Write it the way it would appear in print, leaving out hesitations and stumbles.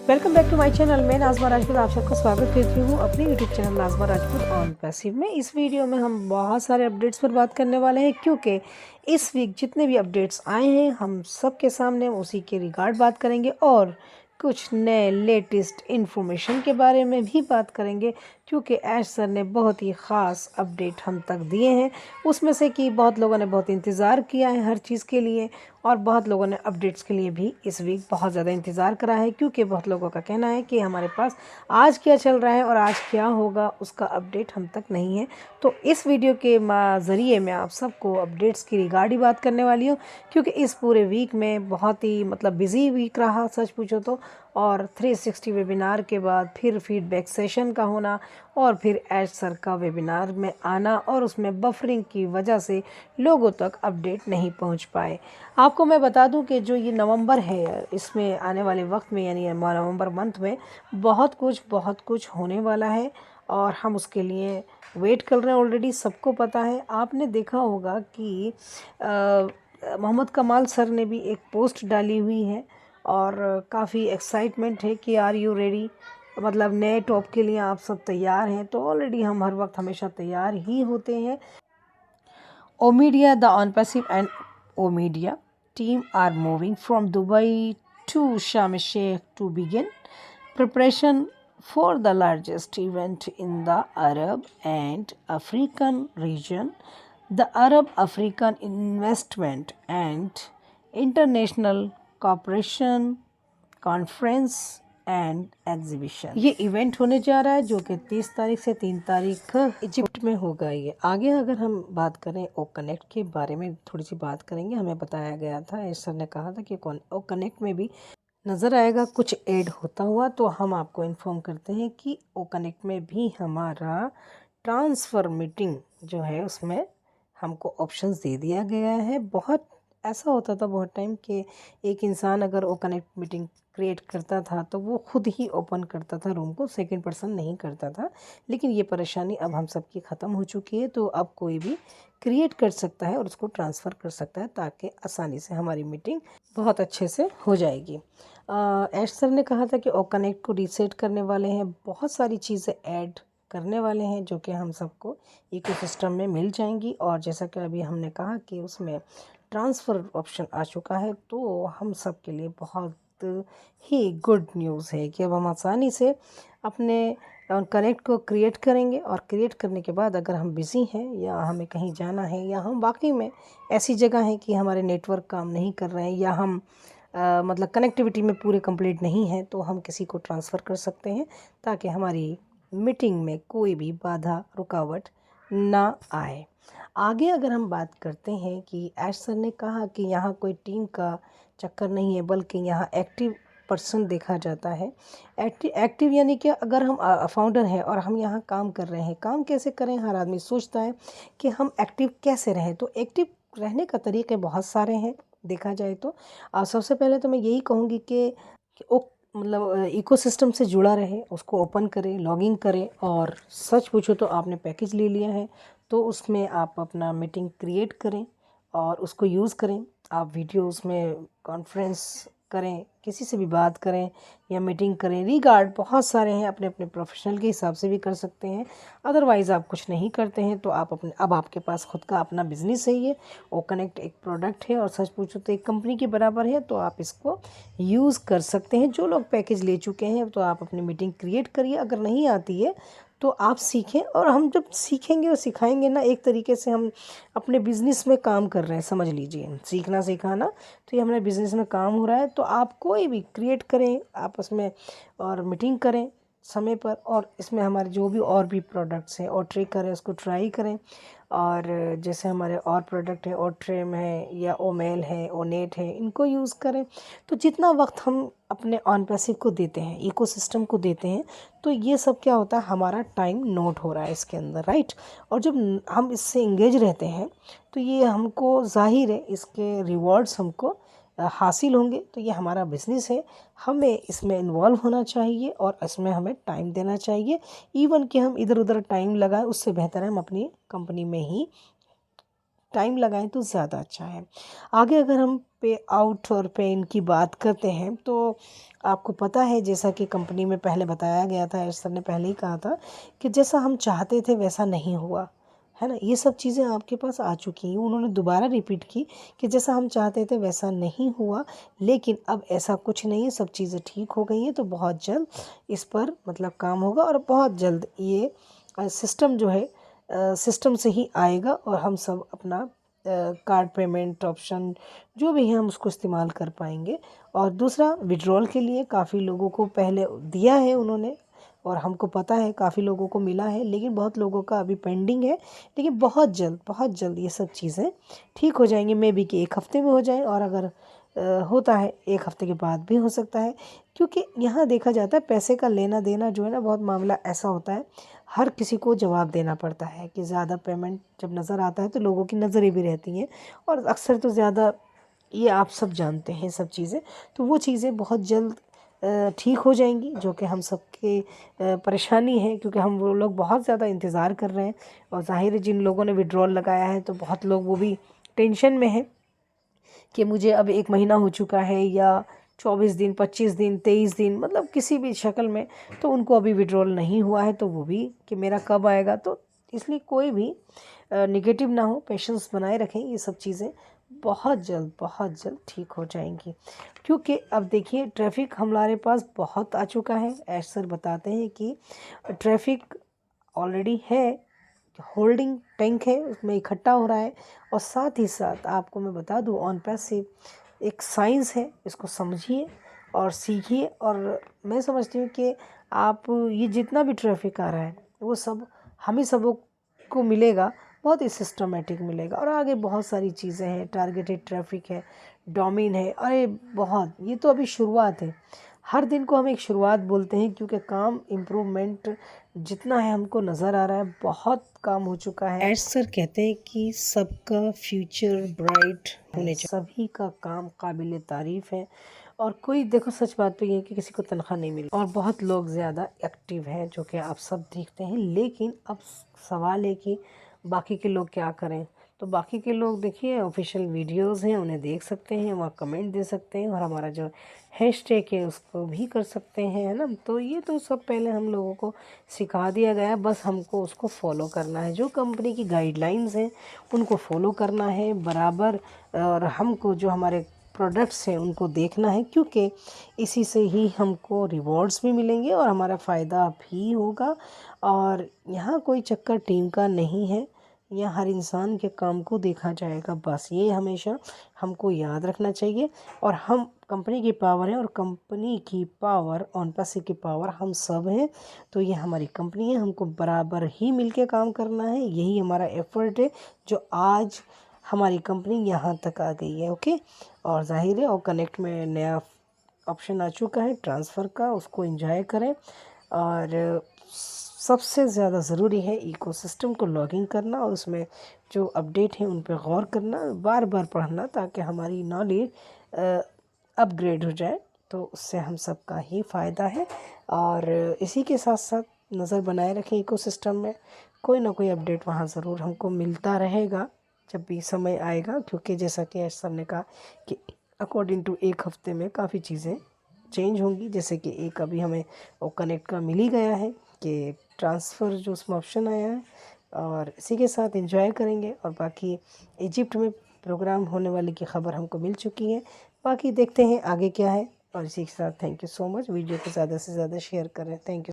Welcome back to my channel. मैं नाज़मा राजपूत आप सबका स्वागत करती हूँ अपने YouTube channel Nazma Rajput on passive में। इस वीडियो में हम बहुत सारे अपडेट्स पर बात करने वाले हैं, क्योंकि इस वीक जितने भी अपडेट्स आए हैं हम सबके सामने उसी के रिगार्ड बात करेंगे और कुछ नए लेटेस्ट इन्फॉर्मेशन के बारे में भी बात करेंगे, क्योंकि ऐश सर ने बहुत ही ख़ास अपडेट हम तक दिए हैं। उसमें से कि बहुत लोगों ने बहुत इंतज़ार किया है हर चीज़ के लिए, और बहुत लोगों ने अपडेट्स के लिए भी इस वीक बहुत ज़्यादा इंतज़ार करा है, क्योंकि बहुत लोगों का कहना है कि हमारे पास आज क्या चल रहा है और आज क्या होगा उसका अपडेट हम तक नहीं है। तो इस वीडियो के ज़रिए मैं आप सबको अपडेट्स की रिगार्ड ही बात करने वाली हूँ, क्योंकि इस पूरे वीक में बहुत ही बिज़ी वीक रहा सच पूछो तो। और 360 वेबिनार के बाद फिर फीडबैक सेशन का होना और फिर ऐश सर का वेबिनार में आना, और उसमें बफरिंग की वजह से लोगों तक अपडेट नहीं पहुंच पाए। आपको मैं बता दूं कि जो ये नवंबर है, इसमें आने वाले वक्त में यानी नवंबर मंथ में बहुत कुछ होने वाला है, और हम उसके लिए वेट कर रहे हैं। ऑलरेडी सबको पता है, आपने देखा होगा कि मोहम्मद कमाल सर ने भी एक पोस्ट डाली हुई है और काफ़ी एक्साइटमेंट है कि आर यू रेडी, नए टॉप के लिए आप सब तैयार हैं। तो ऑलरेडी हम हर वक्त हमेशा तैयार ही होते हैं। Omedia, the on passive and Omedia team are moving from Dubai to Sharm el-Sheikh to begin preparation for the largest event in the Arab and African region, the Arab African Investment and International Cooperation Conference and exhibition. ये event होने जा रहा है जो कि 30 तारीख से 3 तारीख इजिप्ट में होगा। ये आगे अगर हम बात करें ओ कनेक्ट के बारे में थोड़ी सी बात करेंगे। हमें बताया गया था, सर ने कहा था कि ओ कनेक्ट में भी नज़र आएगा कुछ ऐड होता हुआ, तो हम आपको इन्फॉर्म करते हैं कि ओ कनेक्ट में भी हमारा ट्रांसफ़र मीटिंग जो है उसमें हमको ऑप्शंस दे दिया गया है। बहुत ऐसा होता था बहुत टाइम कि एक इंसान अगर ओ कनेक्ट मीटिंग क्रिएट करता था तो वो खुद ही ओपन करता था रूम को, सेकंड पर्सन नहीं करता था। लेकिन ये परेशानी अब हम सबकी ख़त्म हो चुकी है, तो अब कोई भी क्रिएट कर सकता है और उसको ट्रांसफ़र कर सकता है, ताकि आसानी से हमारी मीटिंग बहुत अच्छे से हो जाएगी। ऐश सर ने कहा था कि ओ कनेक्ट को रीसेट करने वाले हैं, बहुत सारी चीज़ें ऐड करने वाले हैं जो कि हम सबको इकोसिस्टम में मिल जाएंगी। और जैसा कि अभी हमने कहा कि उसमें ट्रांसफ़र ऑप्शन आ चुका है, तो हम सब के लिए बहुत ही गुड न्यूज़ है कि अब हम आसानी से अपने कनेक्ट को क्रिएट करेंगे, और क्रिएट करने के बाद अगर हम बिज़ी हैं या हमें कहीं जाना है या हम वाकई में ऐसी जगह हैं कि हमारे नेटवर्क काम नहीं कर रहे हैं या हम कनेक्टिविटी में पूरे कंप्लीट नहीं हैं, तो हम किसी को ट्रांसफ़र कर सकते हैं ताकि हमारी मीटिंग में कोई भी बाधा रुकावट ना आए। आगे अगर हम बात करते हैं कि ऐश सर ने कहा कि यहाँ कोई टीम का चक्कर नहीं है, बल्कि यहाँ एक्टिव पर्सन देखा जाता है। एक्टिव यानी कि अगर हम फाउंडर हैं और हम यहाँ काम कर रहे हैं, काम कैसे करें, हर आदमी सोचता है कि हम एक्टिव कैसे रहें। तो एक्टिव रहने का तरीके बहुत सारे हैं देखा जाए तो। सबसे पहले तो मैं यही कहूँगी कि वो इकोसिस्टम से जुड़ा रहे, उसको ओपन करें, लॉगिन करें, और सच पूछो तो आपने पैकेज ले लिया है तो उसमें आप अपना मीटिंग क्रिएट करें और उसको यूज़ करें। आप वीडियो उसमें कॉन्फ्रेंस करें, किसी से भी बात करें या मीटिंग करें, रिगार्ड बहुत सारे हैं, अपने अपने प्रोफेशनल के हिसाब से भी कर सकते हैं। अदरवाइज़ आप कुछ नहीं करते हैं तो आप अब आपके पास खुद का अपना बिजनेस है। ये ओ कनेक्ट एक प्रोडक्ट है और सच पूछो तो एक कंपनी के बराबर है, तो आप इसको यूज़ कर सकते हैं। जो लोग पैकेज ले चुके हैं तो आप अपनी मीटिंग क्रिएट करिए, अगर नहीं आती है तो आप सीखें। और हम जब सीखेंगे और सिखाएंगे ना, एक तरीके से हम अपने बिज़नेस में काम कर रहे हैं, समझ लीजिए। सीखना सिखाना तो ये हमारे बिज़नेस में काम हो रहा है। तो आप कोई भी क्रिएट करें आपस में और मीटिंग करें समय पर, और इसमें हमारे जो भी और भी प्रोडक्ट्स हैं और ट्रे करें, उसको ट्राई करें। और जैसे हमारे और प्रोडक्ट हैं, और ट्रेम है या ओ मेल है, ओ नेट है, इनको यूज़ करें। तो जितना वक्त हम अपने ऑन पैसिव को देते हैं, इकोसिस्टम को देते हैं, तो ये सब क्या होता है, हमारा टाइम नोट हो रहा है इसके अंदर, राइट। और जब हम इससे इंगेज रहते हैं तो ये हमको ज़ाहिर है इसके रिवॉर्ड्स हमको हासिल होंगे। तो ये हमारा बिज़नेस है, हमें इसमें इन्वॉल्व होना चाहिए और इसमें हमें टाइम देना चाहिए। इवन कि हम इधर उधर टाइम लगाएं, उससे बेहतर है हम अपनी कंपनी में ही टाइम लगाएं तो ज़्यादा अच्छा है। आगे अगर हम पे आउट और पे इन की बात करते हैं तो आपको पता है, जैसा कि कंपनी में पहले बताया गया था, एच सर ने पहले ही कहा था कि जैसा हम चाहते थे वैसा नहीं हुआ, है ना। ये सब चीज़ें आपके पास आ चुकी हैं। उन्होंने दोबारा रिपीट की कि जैसा हम चाहते थे वैसा नहीं हुआ, लेकिन अब ऐसा कुछ नहीं है, सब चीज़ें ठीक हो गई हैं। तो बहुत जल्द इस पर मतलब काम होगा और बहुत जल्द ये सिस्टम जो है सिस्टम से ही आएगा और हम सब अपना कार्ड पेमेंट ऑप्शन जो भी है हम उसको इस्तेमाल कर पाएंगे। और दूसरा, विड्रॉल के लिए काफ़ी लोगों को पहले दिया है उन्होंने और हमको पता है काफ़ी लोगों को मिला है, लेकिन बहुत लोगों का अभी पेंडिंग है। लेकिन बहुत जल्द ये सब चीज़ें ठीक हो जाएंगी। मे बी कि 1 हफ्ते में हो जाए, और अगर होता है 1 हफ्ते के बाद भी हो सकता है। क्योंकि यहाँ देखा जाता है पैसे का लेना देना जो है ना, बहुत मामला ऐसा होता है, हर किसी को जवाब देना पड़ता है कि ज़्यादा पेमेंट जब नज़र आता है तो लोगों की नज़रें भी रहती हैं, और अक्सर तो ज़्यादा ये आप सब जानते हैं सब चीज़ें। तो वो चीज़ें बहुत जल्द ठीक हो जाएंगी, जो कि हम सबके परेशानी है, क्योंकि हम वो लोग बहुत ज़्यादा इंतज़ार कर रहे हैं। और ज़ाहिर है जिन लोगों ने विड्रॉल लगाया है तो बहुत लोग वो भी टेंशन में है कि मुझे अब 1 महीना हो चुका है, या 24 दिन, 25 दिन, 23 दिन, मतलब किसी भी शक्ल में, तो उनको अभी विड्रॉल नहीं हुआ है, तो वो भी कि मेरा कब आएगा। तो इसलिए कोई भी नेगेटिव ना हो, पेशेंस बनाए रखें। ये सब चीज़ें बहुत जल्द ठीक हो जाएंगी। क्योंकि अब देखिए ट्रैफिक हमारे पास बहुत आ चुका है। एश सर बताते हैं कि ट्रैफिक ऑलरेडी है, होल्डिंग टैंक है, उसमें इकट्ठा हो रहा है। और साथ ही साथ आपको मैं बता दूं, ऑन पैसिव एक साइंस है, इसको समझिए और सीखिए। और मैं समझती हूँ कि आप ये जितना भी ट्रैफिक आ रहा है वो सब हम ही सबों को मिलेगा, बहुत ही सिस्टमेटिक मिलेगा। और आगे बहुत सारी चीज़ें हैं, टारगेटेड ट्रैफिक है, डोमेन है, अरे बहुत, ये तो अभी शुरुआत है। हर दिन को हम एक शुरुआत बोलते हैं, क्योंकि काम इम्प्रूवमेंट जितना है हमको नज़र आ रहा है, बहुत काम हो चुका है। एश सर कहते हैं कि सबका फ्यूचर ब्राइट होने चाहिए, सभी का काम काबिल तारीफ़ है। और कोई, देखो सच बात तो ये है कि किसी को तनख्वाह नहीं मिली, और बहुत लोग ज़्यादा एक्टिव हैं, जो कि आप सब देखते हैं। लेकिन अब सवाल है कि बाकी के लोग क्या करें। तो बाकी के लोग देखिए, ऑफिशियल वीडियोस हैं, उन्हें देख सकते हैं, वहाँ कमेंट दे सकते हैं, और हमारा जो हैशटैग है उसको भी कर सकते हैं, है ना। तो ये तो सब पहले हम लोगों को सिखा दिया गया है, बस हमको उसको फॉलो करना है। जो कंपनी की गाइडलाइंस हैं उनको फॉलो करना है बराबर। और हमको जो हमारे प्रोडक्ट्स हैं उनको देखना है, क्योंकि इसी से ही हमको रिवॉर्ड्स भी मिलेंगे और हमारा फ़ायदा भी होगा। और यहाँ कोई चक्कर टीम का नहीं है, यहाँ हर इंसान के काम को देखा जाएगा, बस ये हमेशा हमको याद रखना चाहिए। और हम कंपनी की पावर है, और कंपनी की पावर, ऑन पैसिव की पावर हम सब हैं। तो ये हमारी कंपनी है, हमको बराबर ही मिलके काम करना है, यही हमारा एफर्ट है जो आज हमारी कंपनी यहाँ तक आ गई है। ओके, और जाहिर है, और कनेक्ट में नया ऑप्शन आ चुका है ट्रांसफ़र का, उसको एंजॉय करें। और सबसे ज़्यादा ज़रूरी है इकोसिस्टम को लॉगिन करना, और उसमें जो अपडेट हैं उन पर गौर करना, बार बार पढ़ना, ताकि हमारी नॉलेज अपग्रेड हो जाए। तो उससे हम सबका ही फ़ायदा है। और इसी के साथ साथ नज़र बनाए रखें इकोसिस्टम में, कोई ना कोई अपडेट वहाँ ज़रूर हमको मिलता रहेगा जब भी समय आएगा। क्योंकि जैसा कि एश सर ने कहा कि अकॉर्डिंग टू 1 हफ्ते में काफ़ी चीज़ें चेंज होंगी। जैसे कि एक अभी हमें वो कनेक्ट का मिल ही गया है कि ट्रांसफ़र जो उसमें ऑप्शन आया है, और इसी के साथ एंजॉय करेंगे। और बाकी इजिप्ट में प्रोग्राम होने वाले की ख़बर हमको मिल चुकी है, बाकी देखते हैं आगे क्या है। और इसी के साथ thank you so much. Video को ज़्यादा से ज़्यादा शेयर करें। Thank you.